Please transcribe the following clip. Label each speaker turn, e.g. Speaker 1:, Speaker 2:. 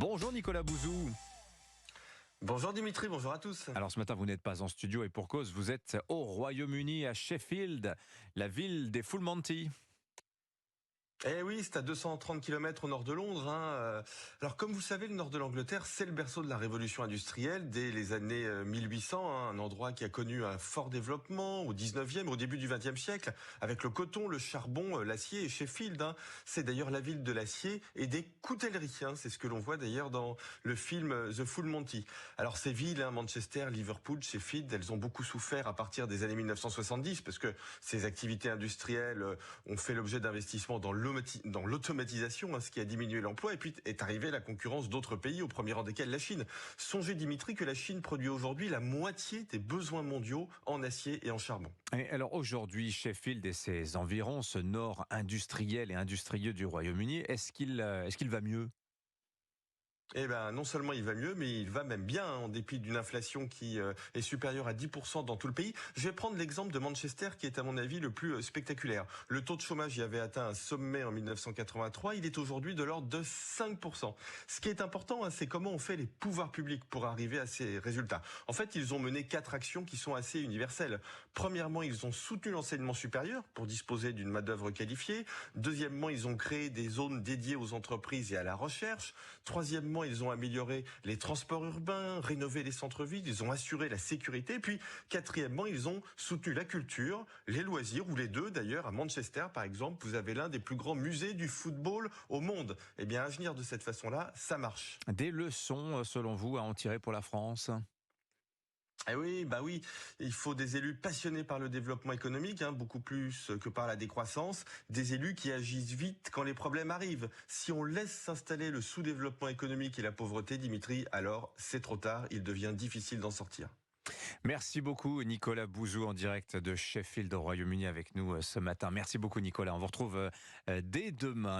Speaker 1: Bonjour Nicolas Bouzou.
Speaker 2: Bonjour Dimitri, bonjour à tous.
Speaker 1: Alors ce matin, vous n'êtes pas en studio et pour cause, vous êtes au Royaume-Uni, à Sheffield, la ville des Full Monty.
Speaker 2: Eh oui, c'est à 230 km au nord de Londres. Alors comme vous le savez, le nord de l'Angleterre, c'est le berceau de la révolution industrielle dès les années 1800, un endroit qui a connu un fort développement au 19e, au début du 20e siècle, avec le coton, le charbon, l'acier et Sheffield. C'est d'ailleurs la ville de l'acier et des coutelleries. C'est ce que l'on voit d'ailleurs dans le film The Full Monty. Alors ces villes, Manchester, Liverpool, Sheffield, elles ont beaucoup souffert à partir des années 1970 parce que ces activités industrielles ont fait l'objet d'investissements dans l'automatisation, ce qui a diminué l'emploi, et puis est arrivée la concurrence d'autres pays, au premier rang desquels la Chine. Songez Dimitri que la Chine produit aujourd'hui la moitié des besoins mondiaux en acier et en charbon.
Speaker 1: Et alors aujourd'hui, Sheffield et ses environs, ce nord industriel et industrieux du Royaume-Uni, est-ce qu'il va mieux ?
Speaker 2: Eh ben, non seulement il va mieux, mais il va même bien, en dépit d'une inflation qui est supérieure à 10% dans tout le pays. Je vais prendre l'exemple de Manchester, qui est à mon avis le plus spectaculaire. Le taux de chômage y avait atteint un sommet en 1983, il est aujourd'hui de l'ordre de 5%. Ce qui est important, c'est comment on fait les pouvoirs publics pour arriver à ces résultats. En fait, ils ont mené 4 actions qui sont assez universelles. Premièrement, ils ont soutenu l'enseignement supérieur pour disposer d'une main-d'œuvre qualifiée. Deuxièmement, ils ont créé des zones dédiées aux entreprises et à la recherche. Troisièmement, ils ont amélioré les transports urbains, rénové les centres-villes, ils ont assuré la sécurité. Et puis, quatrièmement, ils ont soutenu la culture, les loisirs, ou les deux d'ailleurs. À Manchester, par exemple, vous avez l'un des plus grands musées du football au monde. Eh bien, agir de cette façon-là, ça marche.
Speaker 1: Des leçons, selon vous, à en tirer pour la France ?
Speaker 2: Eh oui, bah oui, il faut des élus passionnés par le développement économique, beaucoup plus que par la décroissance, des élus qui agissent vite quand les problèmes arrivent. Si on laisse s'installer le sous-développement économique et la pauvreté, Dimitri, alors c'est trop tard, il devient difficile d'en sortir.
Speaker 1: Merci beaucoup Nicolas Bouzou en direct de Sheffield au Royaume-Uni avec nous ce matin. Merci beaucoup Nicolas, on vous retrouve dès demain.